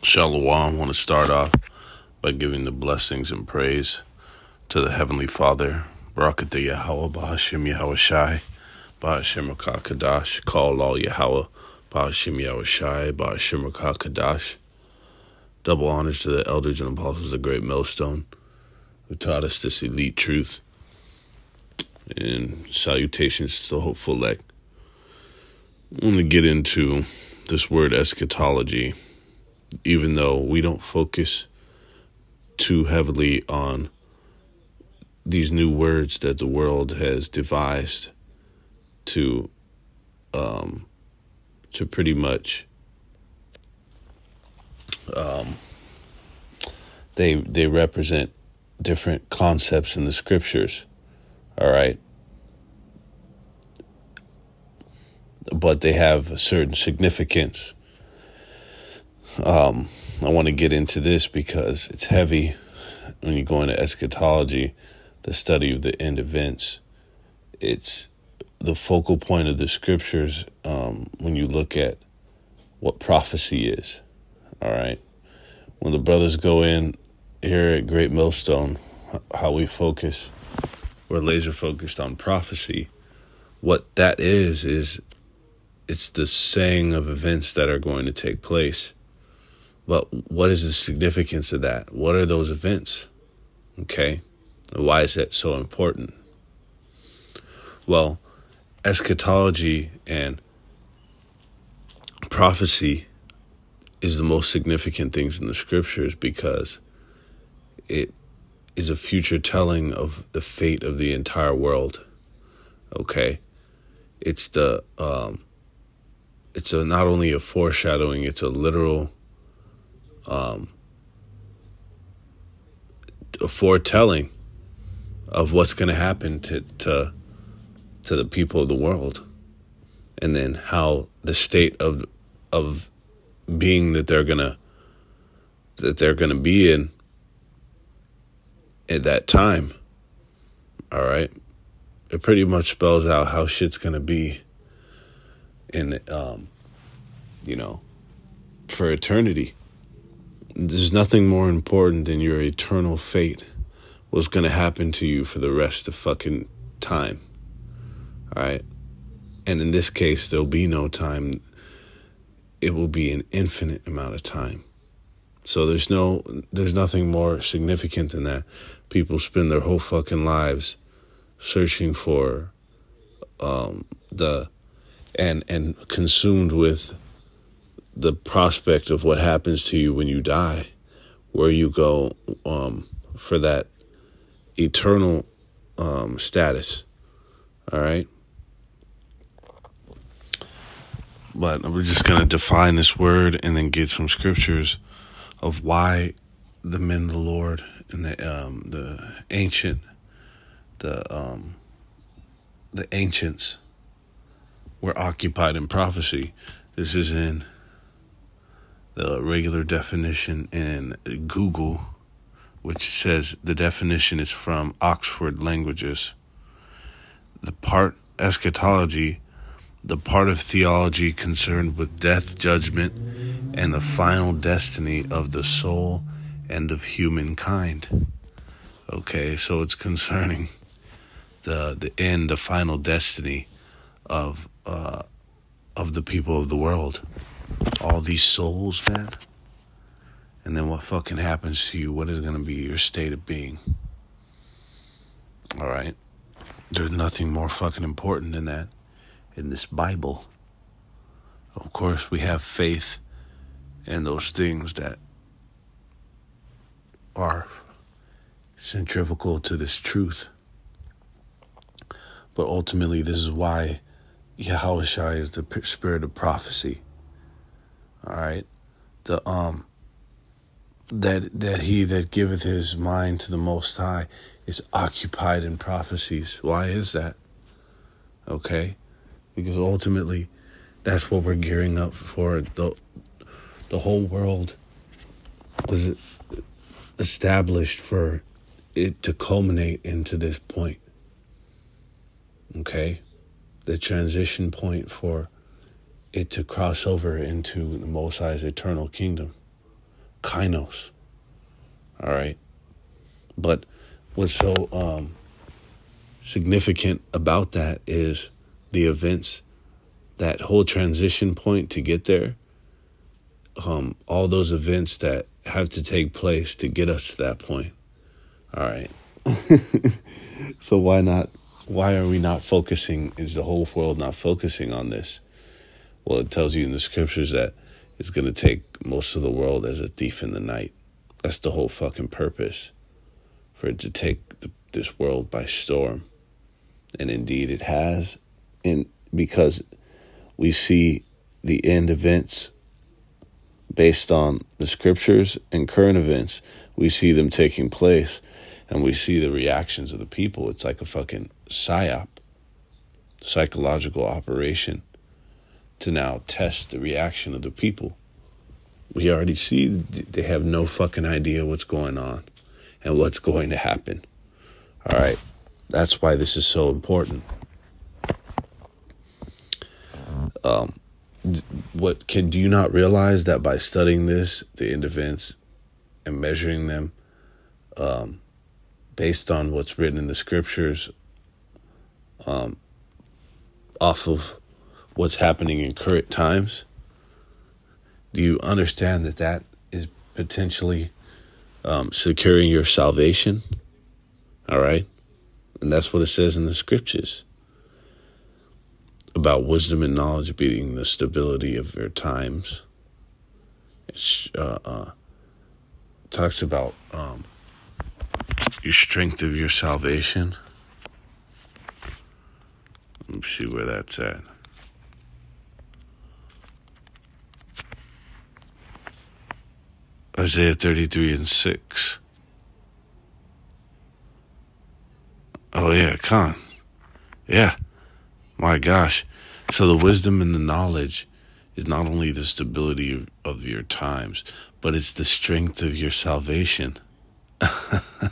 Shalom. I want to start off by giving the blessings and praise to the Heavenly Father. Barakatah Yahweh, Bahashim Yahweh Shai, Bahashim Rakah Kadash, Call all Yahweh, Bahashim Yahweh Shai, Bahashim Rakah Kadash. Double honors to the elders and apostles of the Great Millstone, who taught us this elite truth. And salutations to the hopeful elect. I want to get into this word eschatology, even though we don't focus too heavily on these new words that the world has devised to pretty much they represent different concepts in the scriptures, all right, but they have a certain significance. I want to get into this because it's heavy when you go into eschatology, the study of the end events. It's the focal point of the scriptures when you look at what prophecy is, all right? When the brothers go in here at Great Millstone, how we focus, we're laser focused on prophecy. What that is it's the saying of events that are going to take place. But what is the significance of that? What are those events? Okay? Why is that so important? Well, eschatology and prophecy is the most significant things in the scriptures because it is a future telling of the fate of the entire world. Okay? It's not only a foreshadowing, it's a literal a foretelling of what's going to happen to the people of the world, and then how the state of being that they're gonna be in at that time. All right, it pretty much spells out how shit's gonna be in for eternity. There's nothing more important than your eternal fate, what's going to happen to you for the rest of fucking time. All right? And in this case, there'll be no time. It will be an infinite amount of time. So there's nothing more significant than that. People spend their whole fucking lives searching for and consumed with the prospect of what happens to you when you die, where you go for that eternal status. All right? But we're just going to define this word and then get some scriptures of why the men of the Lord and the ancients were occupied in prophecy. This is in the regular definition in Google, which says the definition is from Oxford Languages. The part eschatology, the part of theology concerned with death, judgment, and the final destiny of the soul and of humankind. Okay, so it's concerning the end, the final destiny of the people of the world. All these souls, man. And then what fucking happens to you? What is going to be your state of being? All right? There's nothing more fucking important than that in this Bible. Of course, we have faith in those things that are centrifugal to this truth. But ultimately, this is why Yahweh Shai is the spirit of prophecy. All right, that he that giveth his mind to the Most High is occupied in prophecies. Why is that? Okay, because ultimately, that's what we're gearing up for. The whole world was established for it to culminate into this point. Okay, the transition point for it to cross over into the Most High's eternal kingdom. Kainos. All right. But what's so significant about that is the events, that whole transition point to get there. All those events that have to take place to get us to that point. All right. So why are we not focusing? Is the whole world not focusing on this? Well, it tells you in the scriptures that it's going to take most of the world as a thief in the night. That's the whole fucking purpose, for it to take this world by storm. And indeed it has, because we see the end events based on the scriptures and current events. We see them taking place, and we see the reactions of the people. It's like a fucking psyop, psychological operation, to now test the reaction of the people. We already see they have no fucking idea what's going on and what's going to happen. All right. That's why this is so important. Do you not realize that by studying this, the end events, and measuring them based on what's written in the scriptures, off of what's happening in current times, do you understand that is potentially securing your salvation? All right. And that's what it says in the scriptures about wisdom and knowledge being the stability of your times. It talks about your strength of your salvation. Let me see where that's at. Isaiah 33:6. Oh yeah, Khan. Yeah. My gosh. So the wisdom and the knowledge is not only the stability of your times, but it's the strength of your salvation. And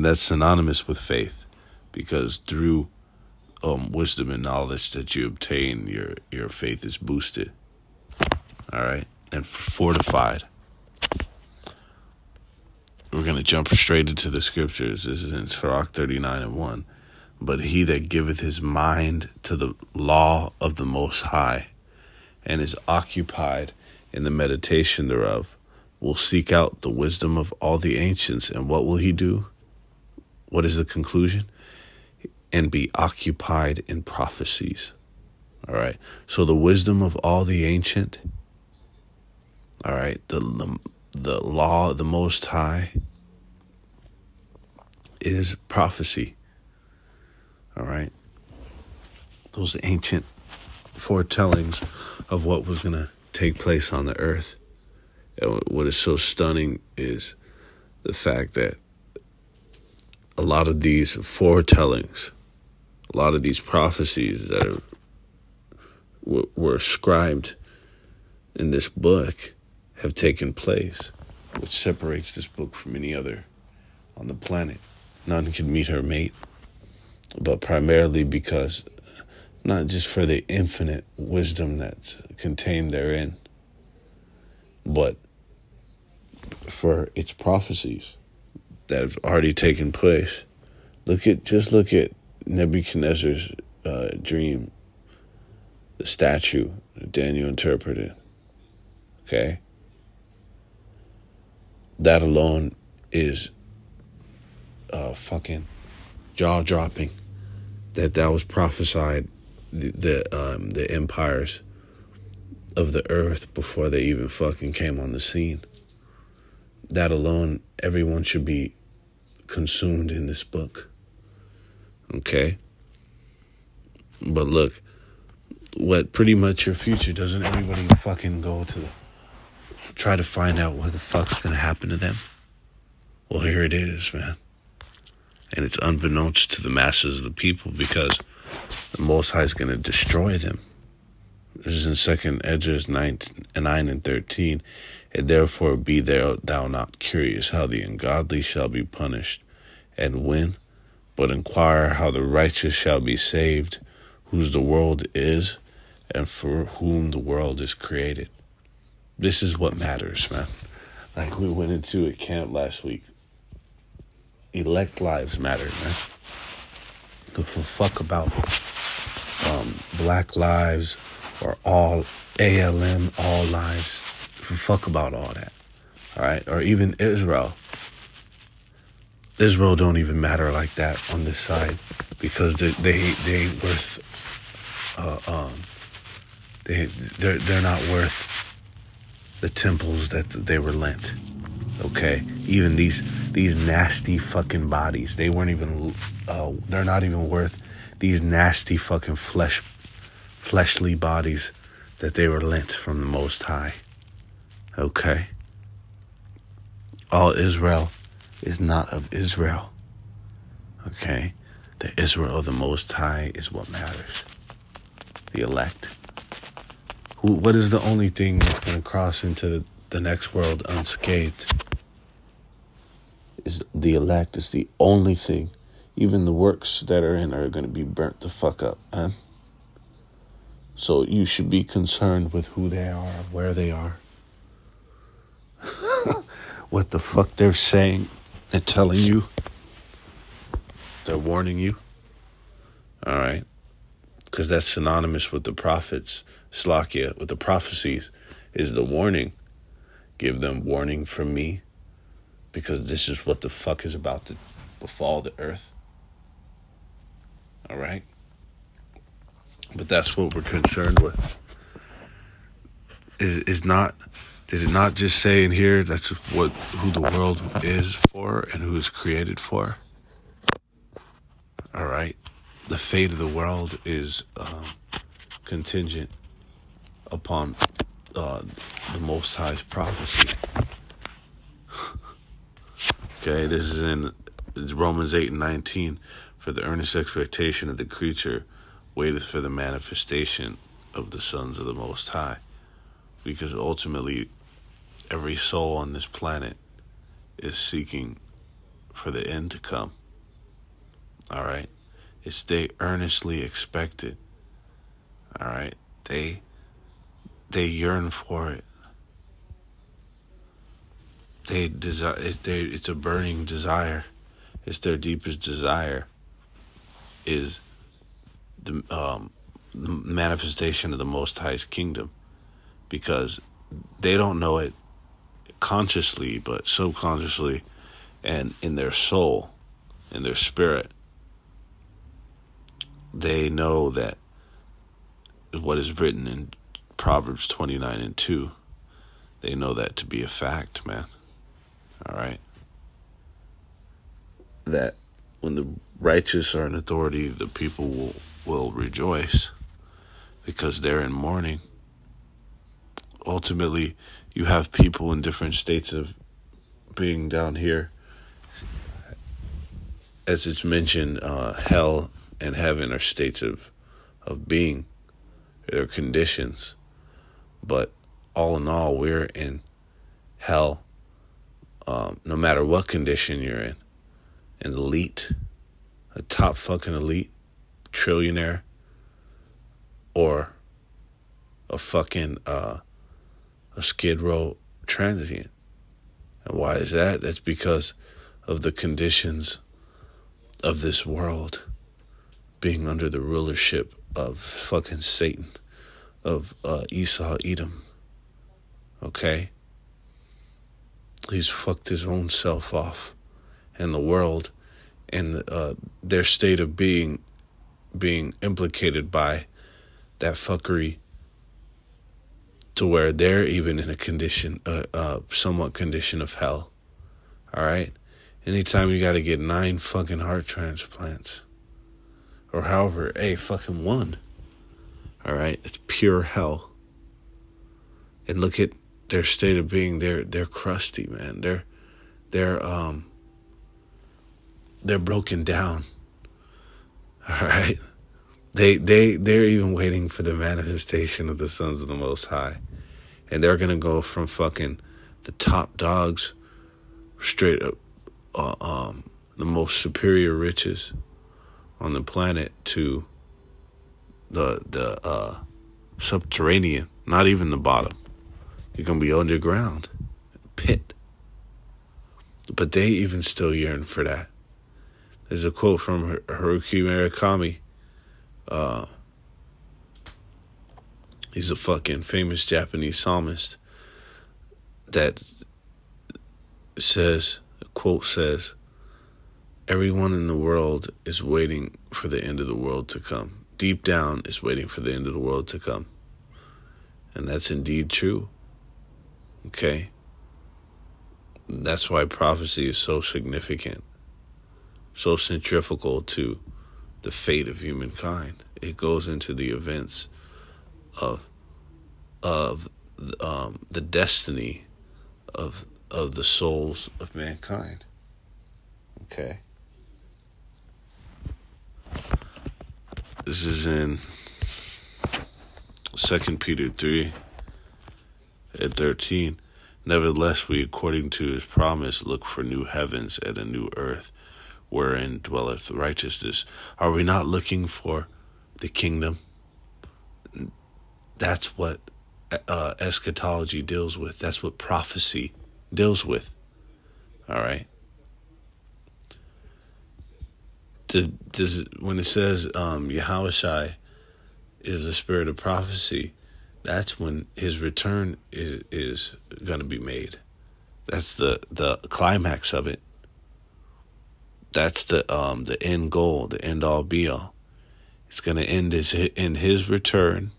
that's synonymous with faith, because through wisdom and knowledge that you obtain, your faith is boosted. All right. And fortified. We're going to jump straight into the scriptures. This is in Sirach 39:1. But he that giveth his mind to the law of the Most High, and is occupied in the meditation thereof, will seek out the wisdom of all the ancients. And what will he do? What is the conclusion? And be occupied in prophecies. All right. So the wisdom of all the ancient, all right, the law of the Most High is prophecy. All right. Those ancient foretellings of what was going to take place on the earth. And what is so stunning is the fact that a lot of these foretellings, a lot of these prophecies that were ascribed in this book have taken place, which separates this book from any other on the planet. None can meet her mate, but primarily because, not just for the infinite wisdom that's contained therein, but for its prophecies that have already taken place. Just look at Nebuchadnezzar's dream, the statue that Daniel interpreted. Okay? That alone is fucking jaw-dropping. That was prophesied, the empires of the earth before they even fucking came on the scene. That alone, everyone should be consumed in this book. Okay? But look, what pretty much your future, doesn't everybody fucking go to try to find out what the fuck's gonna happen to them? Well, here it is, man. And it's unbeknownst to the masses of the people, because the Most High is gonna destroy them. This is in 2 Ezra 9:13. And therefore be thou not curious how the ungodly shall be punished, and when, but inquire how the righteous shall be saved, whose the world is, and for whom the world is created. This is what matters, man. Like we went into a camp last week. Elect lives matter, man. Give a fuck about black lives or all ALM, all lives. Give a fuck about all that. All right, or even Israel. Israel don't even matter like that on this side because they ain't worth. They're not worth the temples that they were lent. Okay, even these nasty fucking bodies, they weren't even. They're not even worth these nasty fucking fleshly bodies that they were lent from the Most High. Okay. All Israel is not of Israel. Okay? The Israel of the Most High is what matters. The elect. What is the only thing that's going to cross into the next world unscathed? Is the elect. Is the only thing. Even the works that are in are going to be burnt the fuck up, man. So you should be concerned with who they are, where they are. What the fuck they're saying and telling you. They're warning you. All right. Because that's synonymous with the prophets. Slakia, with the prophecies, is the warning. Give them warning from me. Because this is what the fuck is about to befall the earth. All right. But that's what we're concerned with. Is not. Did it not just say in here that's who the world is for and who is created for? All right. The fate of the world is contingent upon the Most High's prophecy. Okay, this is in Romans 8:19. For the earnest expectation of the creature waiteth for the manifestation of the sons of the Most High. Because ultimately, every soul on this planet is seeking for the end to come. All right? It's they earnestly expect it. All right? They yearn for it. They desire. It's a burning desire. It's their deepest desire. Is the manifestation of the Most High's kingdom, because they don't know it consciously, but subconsciously, and in their soul, in their spirit, they know that what is written in Proverbs 29:2. They know that to be a fact, man. All right. That when the righteous are in authority, the people will rejoice because they're in mourning. Ultimately, you have people in different states of being down here. As it's mentioned, hell and heaven are states of being. They're conditions. But all in all, we're in hell, no matter what condition you're in. An elite, a top fucking elite, trillionaire, or a fucking a Skid Row transient. And why is that? That's because of the conditions of this world being under the rulership of fucking Satan, of Esau, Edom. Okay? He's fucked his own self off. And the world and their state of being implicated by that fuckery, to where they're even in a condition, somewhat condition of hell. All right? Anytime you got to get 9 fucking heart transplants, or however, fucking 1. All right? It's pure hell. And look at their state of being. They're crusty, man. They're broken down. All right? They're even waiting for the manifestation of the sons of the Most High. And they're going to go from fucking the top dogs straight up, the most superior riches on the planet, to the subterranean, not even the bottom, You're going to be underground, pit. But they even still yearn for that. There's a quote from Haruki Murakami. He's a fucking famous Japanese psalmist that says, a quote says, everyone in the world is waiting for the end of the world to come. Deep down is waiting for the end of the world to come. And that's indeed true. Okay? That's why prophecy is so significant, so centrifugal to the fate of humankind. It goes into the events of the destiny of the souls of mankind. Okay? This is in 2 Peter 3:13. Nevertheless, we, according to his promise, look for new heavens and a new earth, wherein dwelleth righteousness. Are we not looking for the kingdom? That's what eschatology deals with. That's what prophecy deals with. All right? When it says Yahushua is the spirit of prophecy, that's when his return is going to be made. That's the climax of it. That's the end goal, the end all be all. It's going to end in his return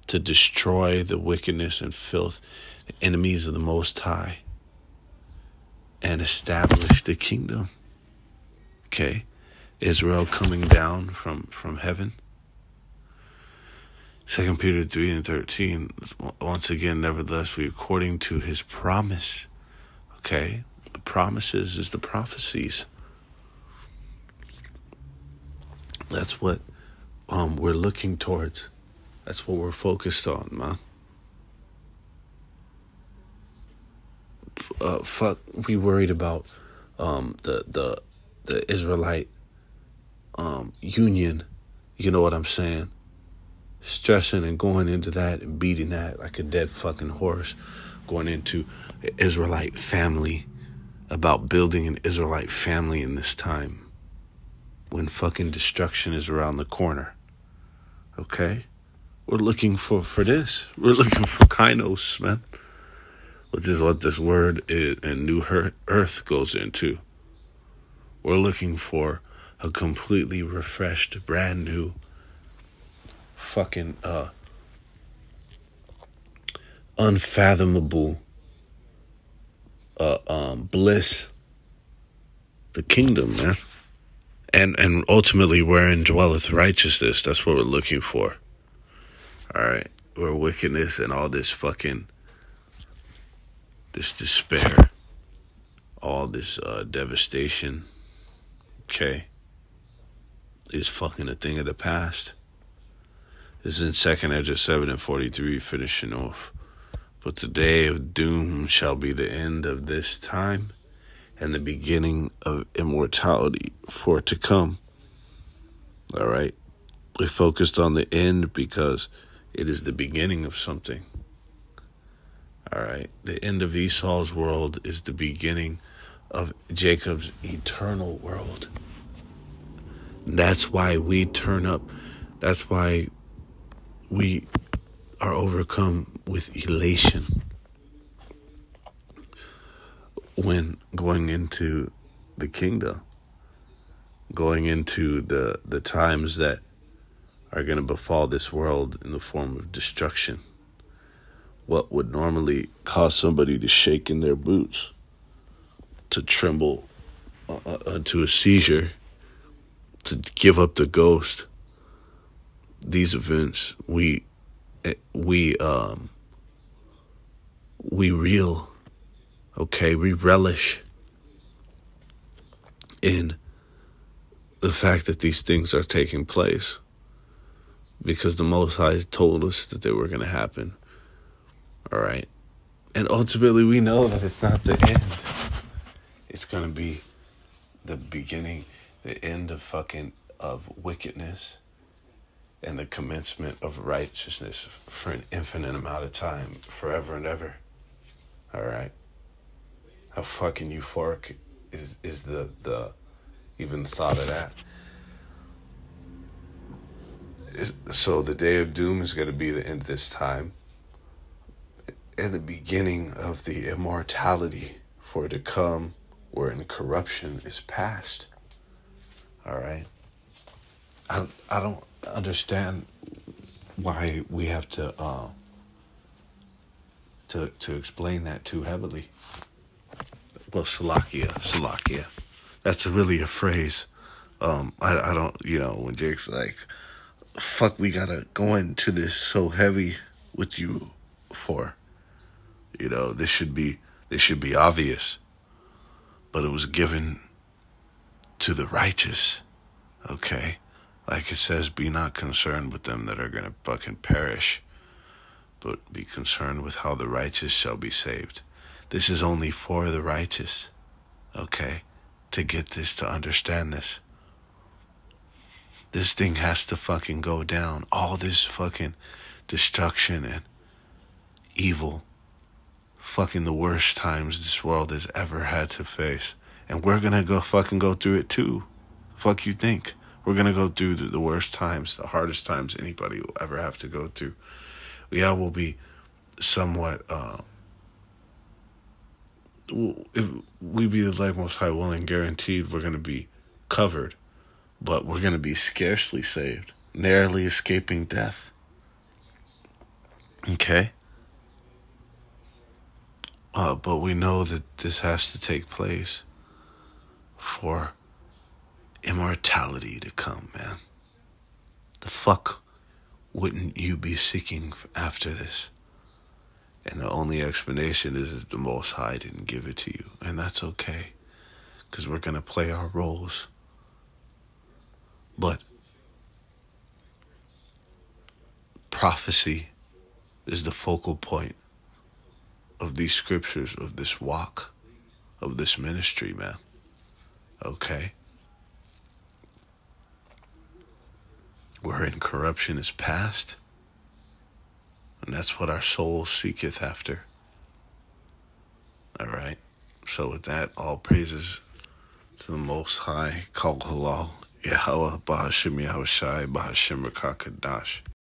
to destroy the wickedness and filth, the enemies of the Most High, and establish the kingdom. Okay? Israel coming down from heaven. 2 Peter 3:13, once again, nevertheless, we, according to his promise, okay? The promises is the prophecies. That's what we're looking towards. That's what we're focused on, man. We worried about the Israelite union. You know what I'm saying? Stressing and going into that and beating that like a dead fucking horse, going into an Israelite family, about building an Israelite family in this time when fucking destruction is around the corner. Okay? We're looking for this. We're looking for kainos, man, which is what this word is, and new earth goes into. We're looking for a completely refreshed, brand new fucking unfathomable bliss, the kingdom, man, and ultimately wherein dwelleth righteousness. That's what we're looking for. All right, where wickedness and all this fucking this despair, all this devastation, okay, is fucking a thing of the past. This is in 2nd Ezra 7:43, finishing off. But the day of doom shall be the end of this time, and the beginning of immortality for to come. All right? We focused on the end because it is the beginning of something. All right? The end of Esau's world is the beginning of Jacob's eternal world. That's why we turn up. That's why we are overcome with elation when going into the kingdom, going into the times that are going to befall this world in the form of destruction. What would normally cause somebody to shake in their boots, to tremble, to a seizure, to give up the ghost. These events, we reel, okay, we relish in the fact that these things are taking place because the Most High told us that they were going to happen. All right, and ultimately we know that it's not the end. It's going to be the beginning, the end of wickedness and the commencement of righteousness for an infinite amount of time, forever and ever. All right. How fucking euphoric is the even the thought of that? So the day of doom is going to be the end of this time and the beginning of the immortality for to come, wherein corruption is past. All right. I don't understand why we have to explain that too heavily. Well, Salakia. That's really a phrase. I don't, when Jake's like, fuck, we gotta go into this so heavy with you for, this should be obvious. But it was given to the righteous, okay? Like it says, be not concerned with them that are gonna fucking perish, but be concerned with how the righteous shall be saved. This is only for the righteous, okay? To get this, to understand this. This thing has to fucking go down. All this fucking destruction and evil. Fucking the worst times this world has ever had to face. And we're gonna go through it too. Fuck you think. We're gonna go through the worst times, the hardest times anybody will ever have to go through. Yeah, we'll be somewhat, if we be the like Most High willing, guaranteed we're gonna be covered. But we're going to be scarcely saved, narrowly escaping death. Okay? But we know that this has to take place for immortality to come, man. The fuck wouldn't you be seeking after this? And the only explanation is that the Most High didn't give it to you. And that's okay, because we're going to play our roles. But prophecy is the focal point of these scriptures, of this walk, of this ministry, man. Okay? Wherein corruption is past, and that's what our soul seeketh after. All right? So with that, all praises to the Most High, Kal Halal, Yahweh, Bahashim Yahushai, Bahashim Rakakadash.